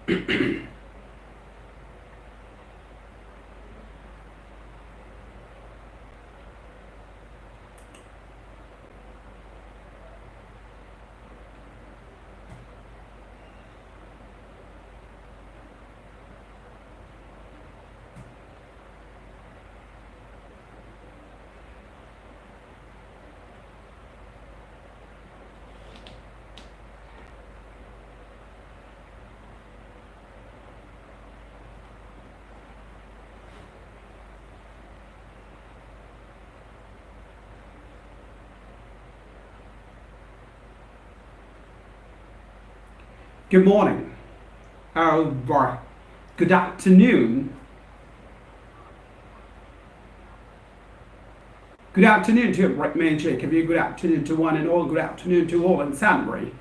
Good morning, good afternoon. Good afternoon to Right Man Jake. Have you good afternoon to one and all, good afternoon to all in Sunbury.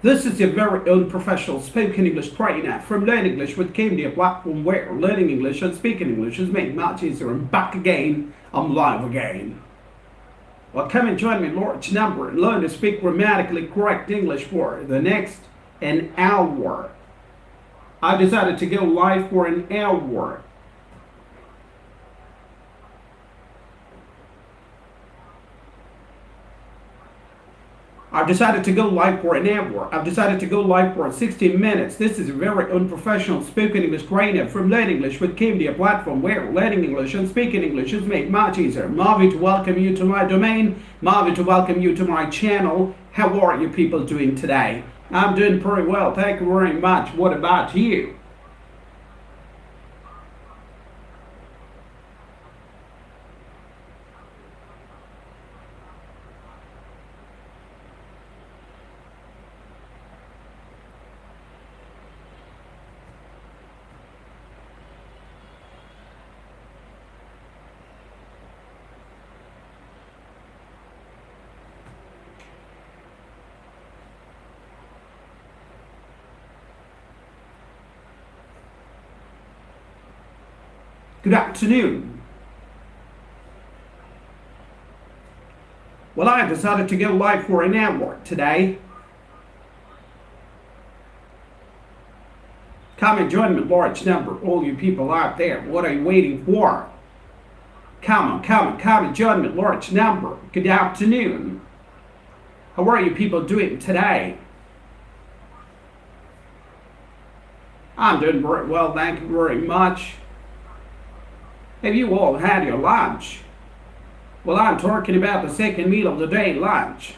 This is your very own professional spoken English trainer from Learn English with KMD, a platform where learning English and speaking English is made much easier. I'm back again. I'm live again. Well, come and join me in large number and learn to speak grammatically correct English for the next an hour. I decided to go live for an hour. I've decided to go live for an hour. I've decided to go live for 60 minutes. This is a very unprofessional spoken English trainer from Learn English with KMD, a platform where learning English and speaking English is made much easier. Marvin to welcome you to my domain. Marvin to welcome you to my channel. How are you people doing today? I'm doing pretty well. Thank you very much. What about you? Good afternoon. Well, I decided to go live for an hour today. Come and join me, large number, all you people out there. What are you waiting for? Come and join me, large number. Good afternoon. How are you people doing today? I'm doing very well, thank you very much. Have you all had your lunch? Well, I'm talking about the second meal of the day, lunch.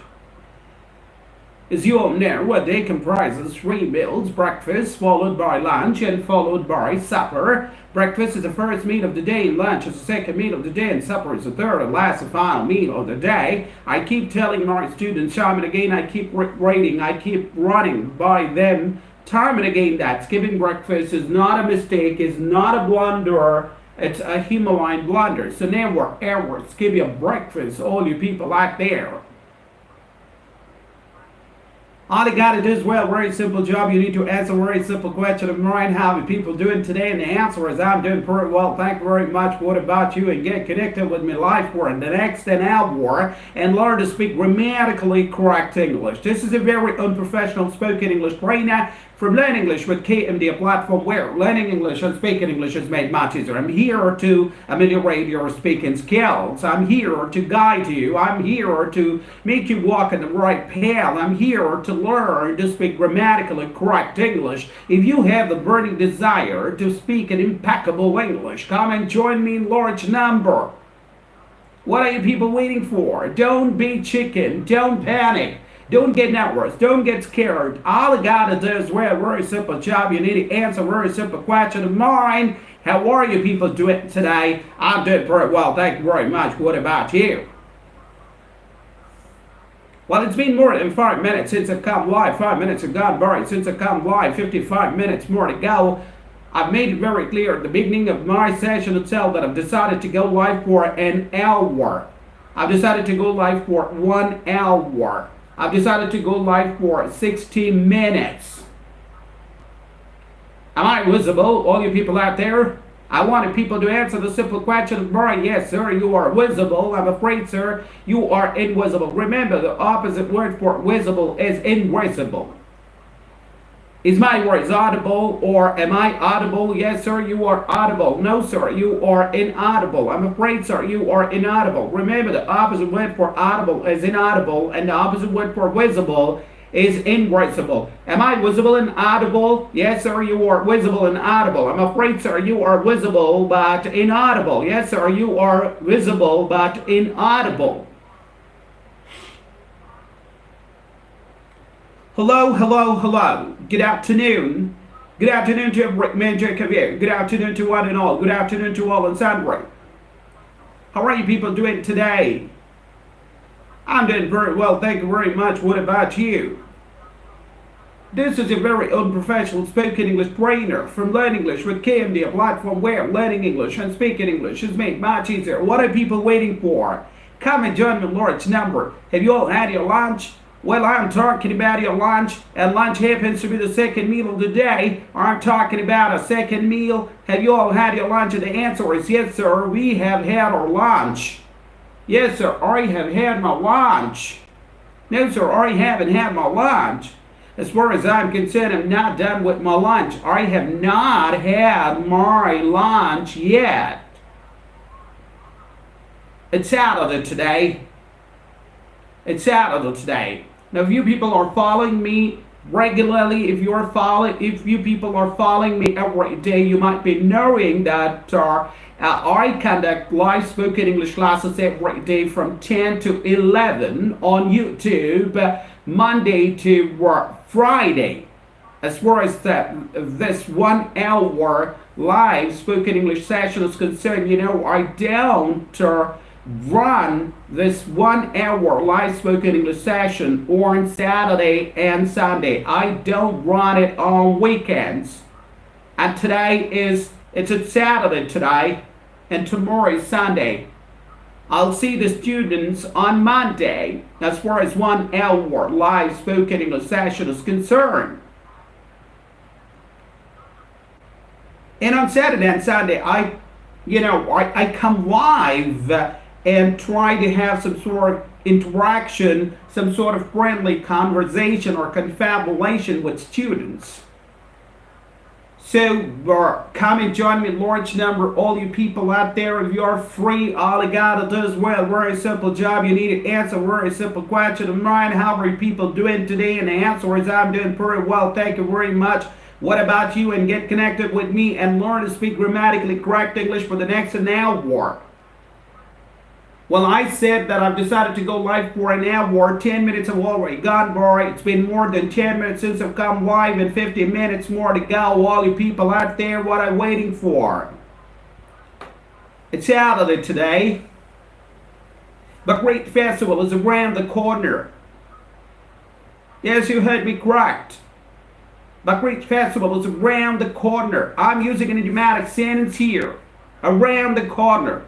As you all know, a day comprises 3 meals: breakfast, followed by lunch, and followed by supper. Breakfast is the first meal of the day, and lunch is the second meal of the day, and supper is the third and last and final meal of the day. I keep telling my students time and again, I keep reading, I keep running by them time and again that skipping breakfast is not a mistake, is not a blunder. It's a Himalayan blunder. So never ever skip your breakfast, all you people out there. All you gotta do is, well, very simple job. You need to answer a very simple question of mine. How are people doing today? And the answer is, I'm doing pretty well. Thank you very much. What about you? And get connected with me live for the next an hour and learn to speak grammatically correct English. This is a very unprofessional spoken English trainer from Learn English with KMD, a platform where learning English and speaking English is made much easier. I'm here to ameliorate your speaking skills. I'm here to guide you. I'm here to make you walk in the right path. I'm here to learn to speak grammatically correct English. If you have the burning desire to speak an impeccable English, come and join me in large number. What are you people waiting for? Don't be chicken. Don't panic. Don't get nervous. Don't get scared. All you gotta do is a very simple job. You need to answer a very simple question of mine. How are you people doing today? I'm doing pretty well. Thank you very much. What about you? Well, it's been more than 5 minutes since I've come live. 5 minutes have gone by since I've come live. 55 minutes more to go. I've made it very clear at the beginning of my session itself that I've decided to go live for an hour. I've decided to go live for 1 hour. I've decided to go live for 60 minutes. Am I visible, all you people out there? I wanted people to answer the simple question of Murray. Yes, sir, you are visible. I'm afraid, sir, you are invisible. Remember, the opposite word for visible is invisible. Is my voice audible or am I audible? Yes, sir, you are audible. No, sir, you are inaudible. I'm afraid, sir, you are inaudible. Remember, the opposite word for audible is inaudible, and the opposite word for visible is invisible. Am I visible and audible? Yes, sir, you are visible and audible. I'm afraid, sir, you are visible but inaudible. Yes, sir, you are visible but inaudible. Hello, hello, hello. Good afternoon. Good afternoon to every man, Jacob here. Good afternoon to one and all. Good afternoon to all on Saturday. How are you people doing today? I'm doing very well, thank you very much. What about you? This is a very unprofessional spoken English trainer from Learn English with KMD, a platform where learning English and speaking English is made much easier. What are people waiting for? Come and join me, large number. Have you all had your lunch? Well, I'm talking about your lunch, and lunch happens to be the second meal of the day. I'm talking about a second meal. Have you all had your lunch? And the answer is yes, sir, we have had our lunch. Yes, sir, I have had my lunch. No, sir, I haven't had my lunch. As far as I'm concerned, I'm not done with my lunch. I have not had my lunch yet. It's Saturday today. It's Saturday today. Now, if you people are following me regularly, if you people are following me every day, you might be knowing that I conduct live spoken English classes every day from 10 to 11 on YouTube, Monday to Friday. As far as this 1 hour live spoken English session is concerned, I don't run this 1 hour live spoken English session on Saturday and Sunday. I don't run it on weekends. And it's a Saturday today, and tomorrow is Sunday. I'll see the students on Monday as far as 1 hour live spoken English session is concerned. And on Saturday and Sunday, I come live and try to have some sort of interaction, some sort of friendly conversation or confabulation with students. So come and join me, large number, all you people out there. If you're free, all you gotta do is, well, very simple job. You need to answer a very simple question of mine. How are you people doing today? And the answer is, I'm doing pretty well, thank you very much. What about you? And get connected with me and learn to speak grammatically correct English for the next an hour. Well, I said that I've decided to go live for an hour. 10 minutes have already gone by. It's been more than 10 minutes since I've come live, and 50 minutes more to go. All you people out there, what are you waiting for? It's Saturday today. The Great Festival is around the corner. Yes, you heard me correct. The Great Festival is around the corner. I'm using an idiomatic sentence here. Around the corner.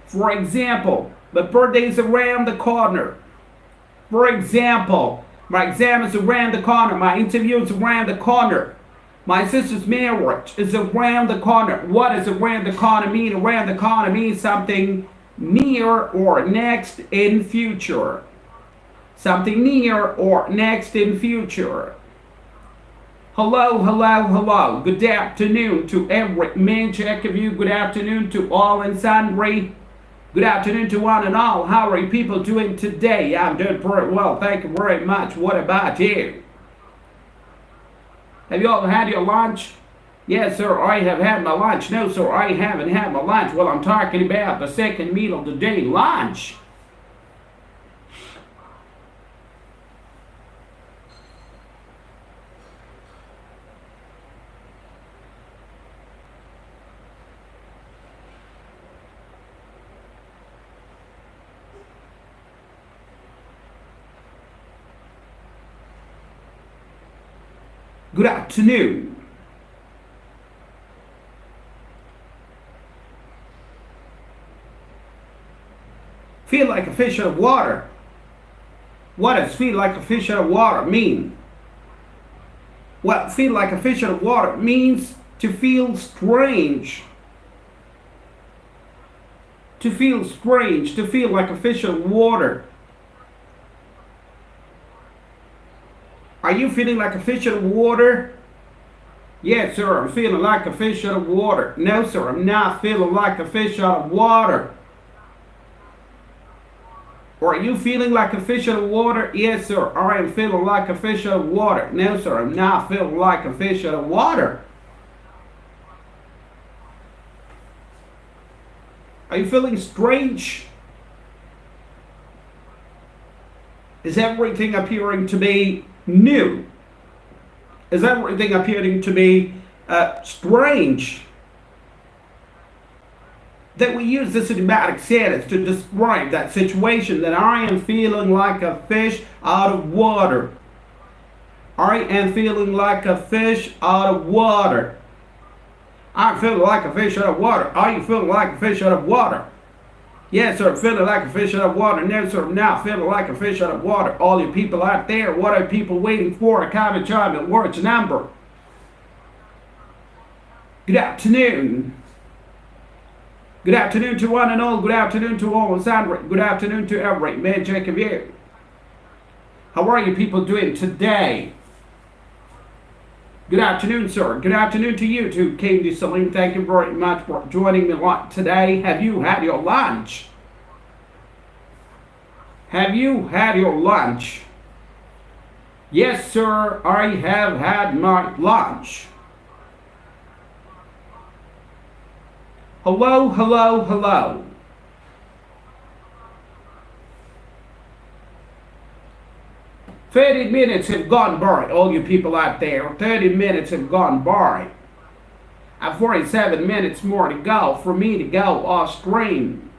For example, my birthday is around the corner. For example, my exam is around the corner. My interview is around the corner. My sister's marriage is around the corner. What does around the corner mean? Around the corner means something near or next in future. Something near or next in future. Hello, hello, hello. Good afternoon to every man, check of you. Good afternoon to all and sundry. Good afternoon to one and all. How are you people doing today? I'm doing pretty well, thank you very much. What about you? Have you all had your lunch? Yes, sir, I have had my lunch. No, sir, I haven't had my lunch. Well, I'm talking about the second meal of the day, lunch. Good afternoon. Feel like a fish out of water. What does feel like a fish out of water mean? Well, feel like a fish out of water means To feel strange. To feel strange. To feel like a fish out of water. Are you feeling like a fish out of water? Yes, sir, I'm feeling like a fish out of water. No, sir, I'm not feeling like a fish out of water. Or are you feeling like a fish out of water? Yes, sir, I am feeling like a fish out of water. No, sir, I'm not feeling like a fish out of water. Are you feeling strange? Is everything appearing to be new? Is everything appearing to be strange? That we use the idiomatic sentence to describe that situation, that I am feeling like a fish out of water. I am feeling like a fish out of water. I'm feeling like a fish out of water. Are you feeling like a fish out of water? Yes, sir, feeling like a fish out of water. No, sir, I'm not feeling like a fish out of water. All you people out there, what are people waiting for? A comment, chime, and words number. Good afternoon. Good afternoon to one and all. Good afternoon to all and Sandra. Good afternoon to every magic of you. How are you people doing today? Good afternoon, sir. Good afternoon to you too, KMD Saturday. Thank you very much for joining me today. Have you had your lunch? Have you had your lunch? Yes, sir, I have had my lunch. Hello, hello, hello. "30 minutes have gone by, all you people out there. 30 minutes have gone by. I've 47 minutes more to go for me to go off stream.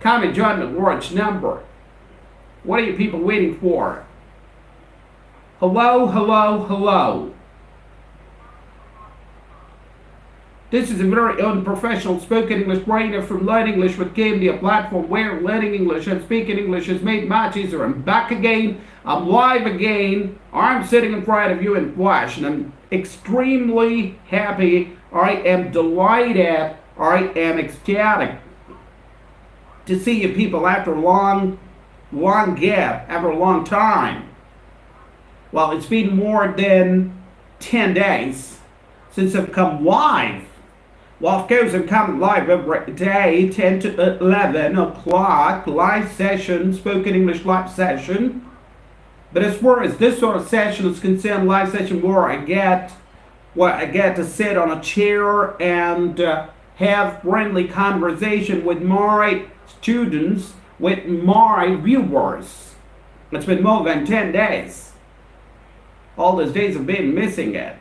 Comment, join the words number. What are you people waiting for? Hello, hello, hello. This is a very unprofessional spoken English trainer from Learn English with KMD, a platform where learning English and speaking English is made much easier. I'm back again. I'm live again. I'm sitting in front of you in flesh, and I'm extremely happy. I am delighted. I am ecstatic to see you people after a long gap, after a long time. Well, it's been more than 10 days since I've come live. Well, of course, I'm coming live every day, 10 to 11 o'clock, live session, spoken English live session. But as far as this sort of session is concerned, live session where I get to sit on a chair and have friendly conversation with my students, with my viewers. It's been more than 10 days. All those days have been missing it.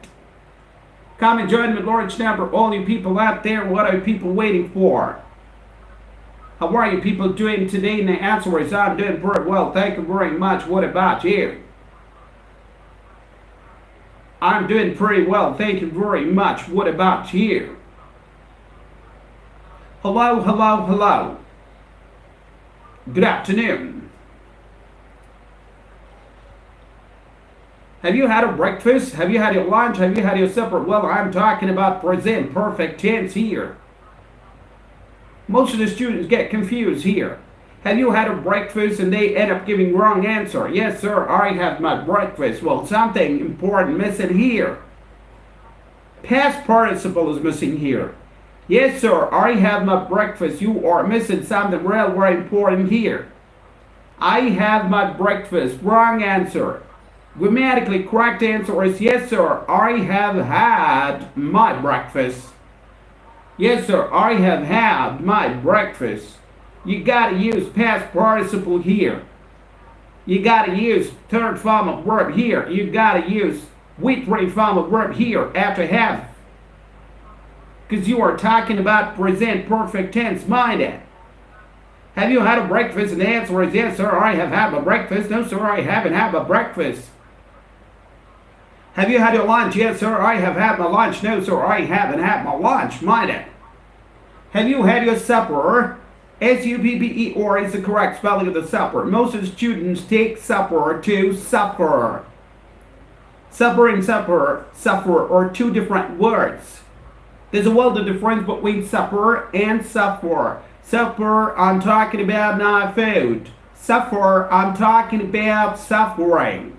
Come and join me, large number, all you people out there. What are people waiting for? How are you people doing today? And the answer is I'm doing very well. Thank you very much. What about you? I'm doing pretty well. Thank you very much. What about you? Hello, hello, hello. Good afternoon. Have you had a breakfast? Have you had your lunch? Have you had your supper? Well, I'm talking about present perfect tense here. Most of the students get confused here. Have you had a breakfast and they end up giving wrong answer? Yes, sir, I had my breakfast. Well, something important missing here. Past participle is missing here. Yes, sir, I have my breakfast. You are missing something real very important here. I have my breakfast. Wrong answer. Grammatically correct answer is yes, sir, I have had my breakfast. Yes, sir, I have had my breakfast. You gotta use past participle here. You gotta use third form of verb here. You gotta use with rate form of verb here after have. Because you are talking about present perfect tense, mind it. Have you had a breakfast? And the answer is yes, sir, I have had my breakfast. No, sir, I haven't had my breakfast. Have you had your lunch? Yes, sir, I have had my lunch. No, sir, I haven't had my lunch. Mind it. Have you had your supper? S-U-P-P-E-R is the correct spelling of the supper. Most of the students take supper to suffer. Supper and suffer are two different words. There's a world of difference between supper and suffer. Supper, I'm talking about not food. Suffer, I'm talking about suffering.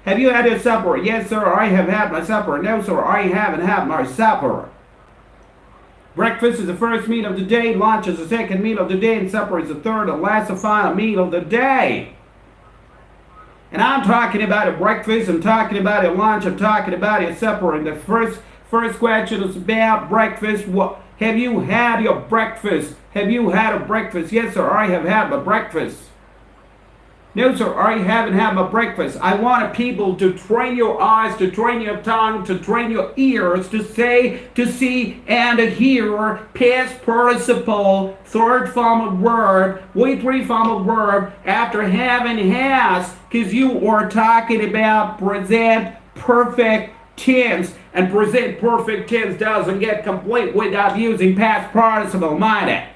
Have you had your supper? Yes, sir, I have had my supper. No, sir, I haven't had my supper. Breakfast is the first meal of the day, lunch is the second meal of the day, and supper is the third and last and final meal of the day. And I'm talking about a breakfast, I'm talking about a lunch, I'm talking about a supper. And the first question is about breakfast. What have you had your breakfast? Have you had a breakfast? Yes, sir, I have had my breakfast. No, sir, I haven't had my breakfast. I want people to train your eyes, to train your tongue, to train your ears, to say, to see, and to hear past participle, third form of verb, with three form of verb, after having has, because you are talking about present perfect tense, and present perfect tense doesn't get complete without using past participle, mind it.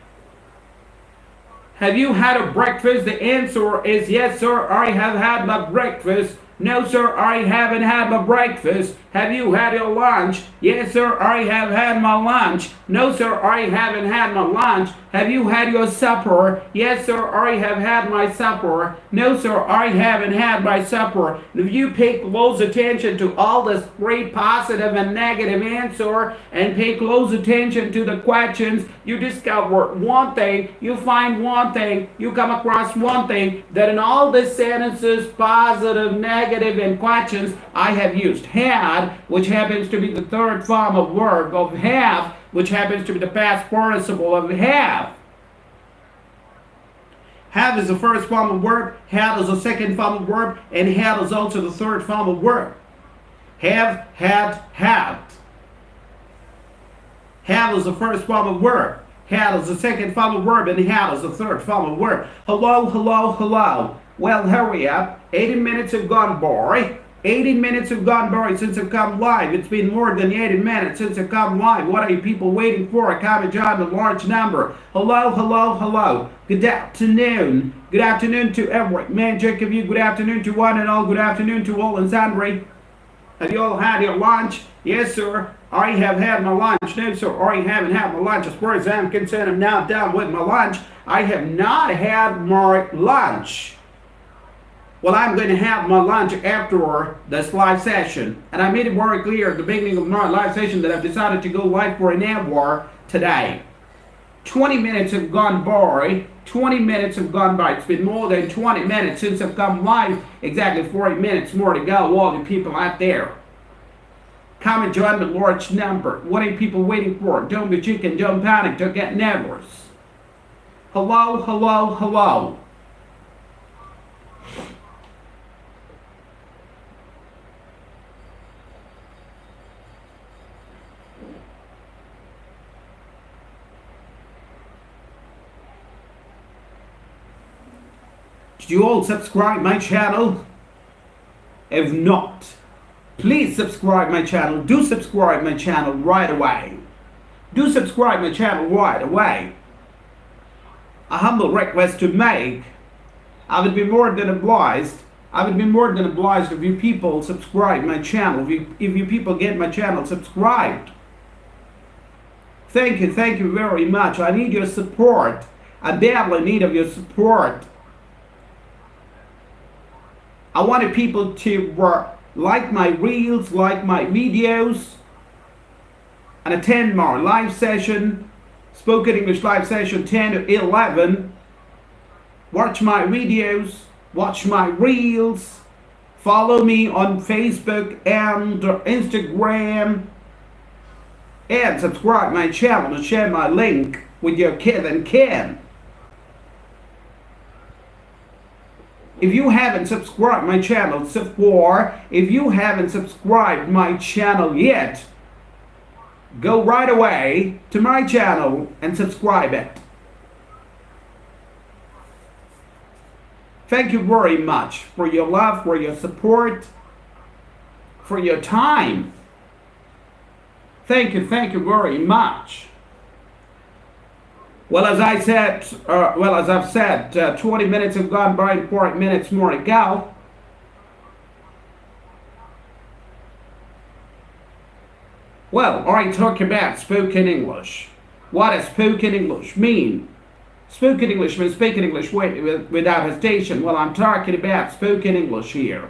Have you had a breakfast? The answer is yes, sir, I have had my breakfast. No, sir, I haven't had my breakfast. Have you had your lunch? Yes, sir, I have had my lunch. No, sir, I haven't had my lunch. Have you had your supper? Yes, sir, I have had my supper. No, sir, I haven't had my supper. If you pay close attention to all the three positive and negative answer and pay close attention to the questions, you discover one thing, you find one thing, you come across one thing, that in all the sentences, positive, negative, and questions, I have used had, which happens to be the third form of verb of have, which happens to be the past participle of have. Have is the first form of verb, had is the second form of verb, and had is also the third form of verb. Have, had, had. Have is the first form of verb. Had is the second form of verb, and had is the third form of verb. Hello, hello, hello. Well, hurry up. 80 minutes have gone by. 80 minutes have gone by since I've come live. It's been more than 80 minutes since I've come live. What are you people waiting for? I can't join a large number. Hello, hello, hello. Good afternoon. Good afternoon to every man, Jack of you. Good afternoon to one and all. Good afternoon to all and sundry. Have you all had your lunch? Yes, sir. I have had my lunch. No, sir. I haven't had my lunch. As far as I'm concerned, I'm now done with my lunch. I have not had my lunch. Well, I'm going to have my lunch after this live session. And I made it very clear at the beginning of my live session that I've decided to go live for an hour today. 20 minutes have gone by. 20 minutes have gone by. It's been more than 20 minutes since I've come live. Exactly 40 minutes more to go. All the people out there. Come and join the large number. What are people waiting for? Don't be chicken, don't panic, don't get nervous. Hello, hello, hello. Did you all subscribe my channel? If not, please subscribe my channel. Do subscribe my channel right away. Do subscribe my channel right away. A humble request to make. I would be more than obliged. I would be more than obliged if you people subscribe my channel. If you people get my channel subscribed. Thank you very much. I need your support. I badly need of your support. I wanted people to like my reels, like my videos, and attend my live session, spoken English live session 10 to 11. Watch my videos, watch my reels, follow me on Facebook and Instagram, and subscribe my channel and share my link with your kid and kin. If you haven't subscribed my channel if you haven't subscribed my channel yet, go right away to my channel and subscribe it. Thank you very much for your love, for your support, for your time. Thank you very much. Well, as I've said, 20 minutes have gone by and 40 minutes more to go. Well, I talk about spoken English. What does spoken English mean? Spoken English means speaking English without hesitation. Well, I'm talking about spoken English here.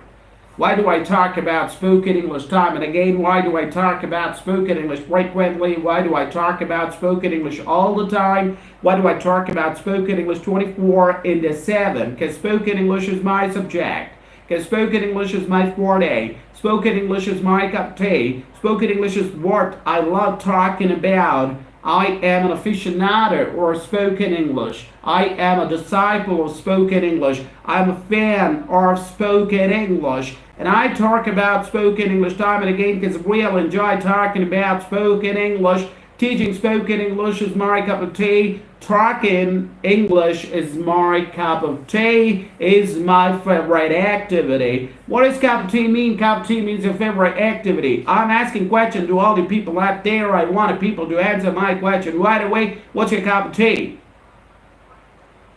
Why do I talk about spoken English time and again? Why do I talk about spoken English frequently? Why do I talk about spoken English all the time? Why do I talk about spoken English 24/7? Because spoken English is my subject. Because spoken English is my forte. Spoken English is my cup of tea. Spoken English is what I love talking about. I am an aficionado of spoken English. I am a disciple of spoken English. I'm a fan of spoken English. And I talk about spoken English time and again because I really enjoy talking about spoken English. Teaching spoken English is my cup of tea. Talking English is my cup of tea, is my favorite activity. What does cup of tea mean? Cup of tea means your favorite activity. I'm asking questions to all the people out there. I want people to answer my question right away. What's your cup of tea?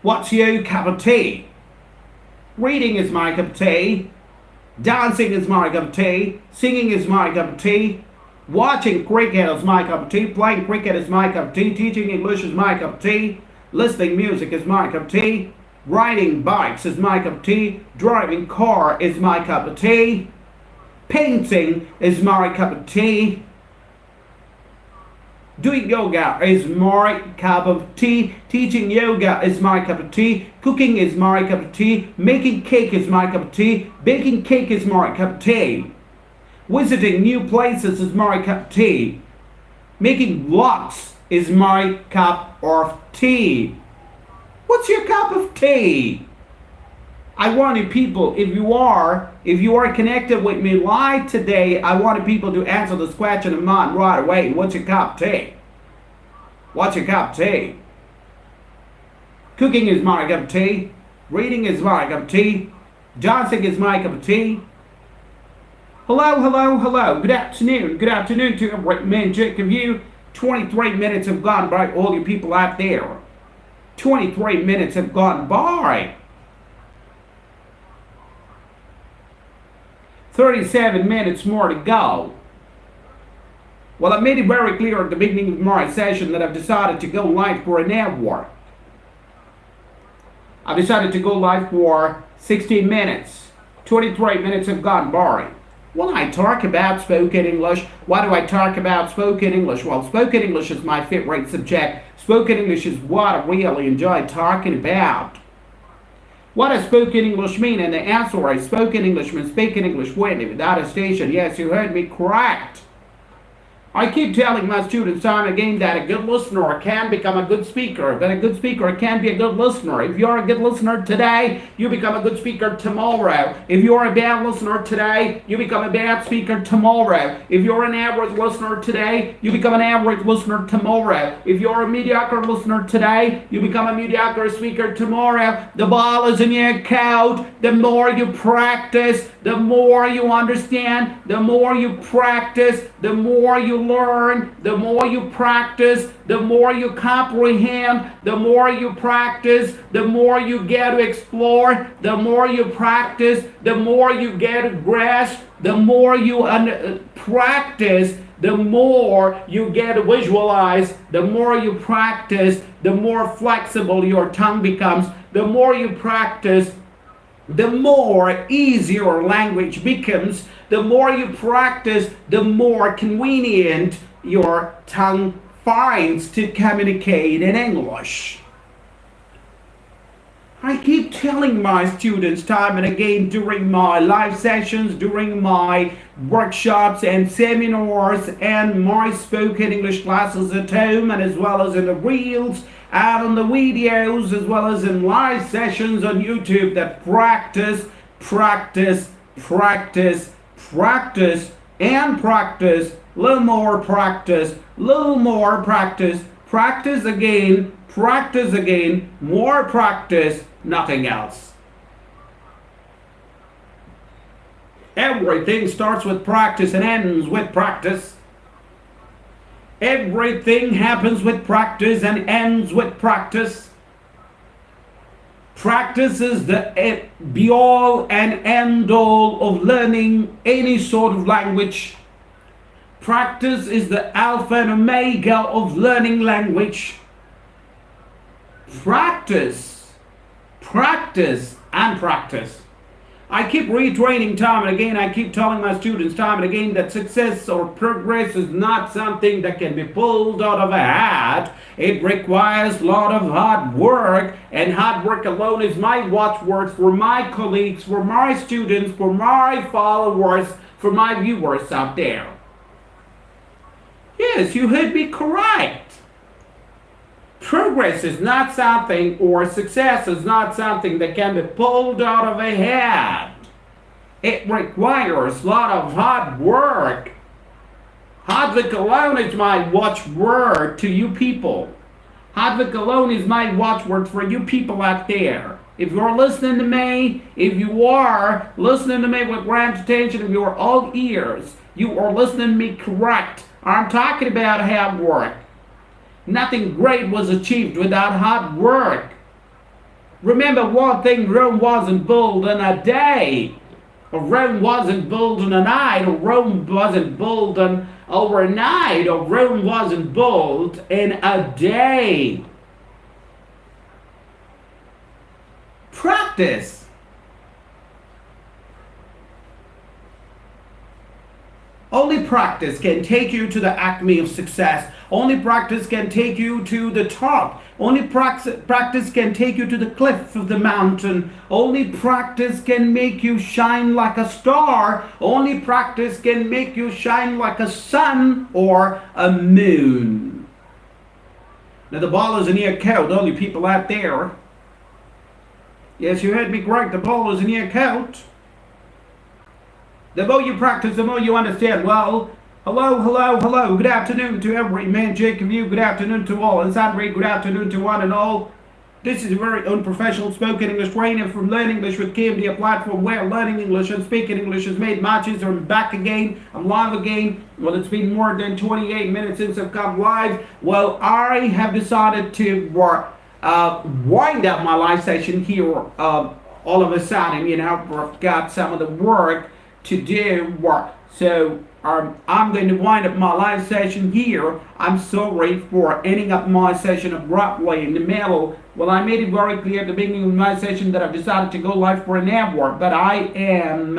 What's your cup of tea? Reading is my cup of tea. Dancing is my cup of tea. Singing is my cup of tea. Watching cricket is my cup of tea. Playing cricket is my cup of tea. Teaching English is my cup of tea. Listening music is my cup of tea. Riding bikes is my cup of tea. Driving car is my cup of tea. Painting is my cup of tea. Doing yoga is my cup of tea. Teaching yoga is my cup of tea. Cooking is my cup of tea. Making cake is my cup of tea. Baking cake is my cup of tea. Visiting new places is my cup of tea. Making vlogs is my cup of tea. What's your cup of tea? I wanted people, if you are connected with me live today, I wanted people to answer this question of mine right away. What's your cup of tea? What's your cup of tea? Cooking is my cup of tea. Reading is my cup of tea. Dancing is my cup of tea. Hello, hello, hello. Good afternoon. Good afternoon to every magic of you. 23 minutes have gone by, all you people out there. 23 minutes have gone by. 37 minutes more to go. Well, I made it very clear at the beginning of my session that I've decided to go live for an hour. I've decided to go live for 16 minutes. 23 minutes have gone by. When I talk about spoken English, why do I talk about spoken English? Well, spoken English is my favorite subject. Spoken English is what I really enjoy talking about. What does spoken English mean? And the answer is spoken English means speaking English without hesitation. Yes, you heard me correct. I keep telling my students time and again that a good listener can become a good speaker, but a good speaker can be a good listener. If you're a good listener today, you become a good speaker tomorrow. If you're a bad listener today, you become a bad speaker tomorrow. If you're an average listener today, you become an average listener tomorrow. If you're a mediocre listener today, you become a mediocre speaker tomorrow. The ball is in your court. The more you practice, the more you understand. The more you practice, the more you learn. The more you practice, the more you comprehend. The more you practice, the more you get to explore. The more you practice, the more you get to grasp. The more you practice, the more you get to visualize. The more you practice, the more flexible your tongue becomes. The more you practice, the more easier language becomes. The more you practice, the more convenient your tongue finds to communicate in English. I keep telling my students time and again during my live sessions, during my workshops and seminars and my spoken English classes at home, and as well as in the reels and on the videos, as well as in live sessions on YouTube, that practice, practice, practice, practice, and practice, little more practice, little more practice, practice again, more practice, nothing else. Everything starts with practice and ends with practice. Everything happens with practice and ends with practice. Practice is the be-all and end-all of learning any sort of language. Practice is the alpha and omega of learning language. Practice, practice, and practice. I keep retraining time and again. I keep telling my students time and again that success or progress is not something that can be pulled out of a hat. It requires a lot of hard work, and hard work alone is my watchword for my colleagues, for my students, for my followers, for my viewers out there. Yes, you heard me correct. Progress is not something, or success is not something that can be pulled out of a hat. It requires a lot of hard work. Hard work alone is my watchword to you people. Hard work alone is my watchword for you people out there. If you're listening to me, if you are listening to me with rapt attention, if you're all ears, you are listening to me correct. I'm talking about hard work. Nothing great was achieved without hard work. Remember one thing, Rome wasn't built in a day. Or Rome wasn't built in a night. Or Rome wasn't built in overnight. Or Rome wasn't built in a day. Practice. Only practice can take you to the acme of success. Only practice can take you to the top. Only practice can take you to the cliff of the mountain. Only practice can make you shine like a star. Only practice can make you shine like a sun or a moon. Now the ball is in your court, all you people out there. Yes, you heard me correct. The ball is in your court. The more you practice, the more you understand. Well, hello. Good afternoon to every man, Jake of you. Good afternoon to all. And Sandra, good afternoon to one and all. This is a very unprofessional spoken English trainer from Learn English with KMD, a platform where learning English and speaking English is made much easier. I'm back again. I'm live again. Well, it's been more than 28 minutes since I've come live. Well, I have decided to wind up my live session here all of a sudden. You know, I've got some of the work to do. So I'm going to wind up my live session here. I'm sorry for ending up my session abruptly in the middle. Well, I made it very clear at the beginning of my session that I've decided to go live for an hour, but I am,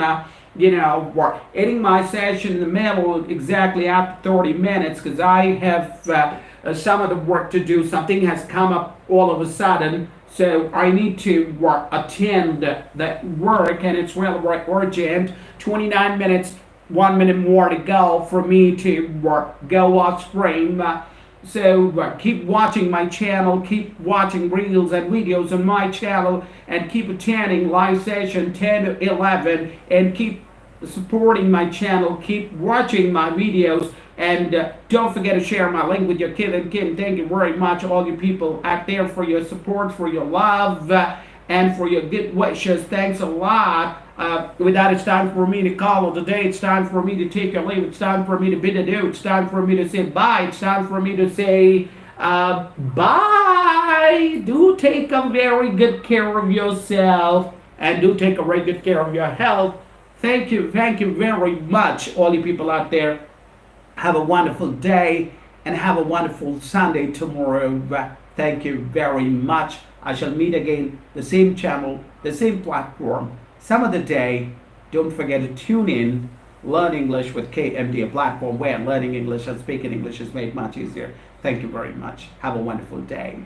ending my session in the middle exactly after 30 minutes because I have some of the work to do. Something has come up all of a sudden. So I need to attend that work, and it's really urgent. 29 minutes, 1 minute more to go for me to go off stream. So keep watching my channel, keep watching reels and videos on my channel, and keep attending live session 10 to 11, and keep supporting my channel, keep watching my videos, and don't forget to share my link with your kid and Kim. Thank you very much, all you people out there, for your support, for your love, and for your good wishes. Thanks a lot. With that, it's time for me to call it a day. It's time for me to take a leave. It's time for me to bid adieu. It's time for me to say bye. It's time for me to say bye. Do take a very good care of yourself, and do take a very good care of your health. Thank you very much, all you people out there. Have a wonderful day, and have a wonderful Sunday tomorrow. Thank you very much. I shall meet again, the same channel, the same platform, some other day. Don't forget to tune in. Learn English with KMD, a platform where learning English and speaking English is made much easier. Thank you very much. Have a wonderful day.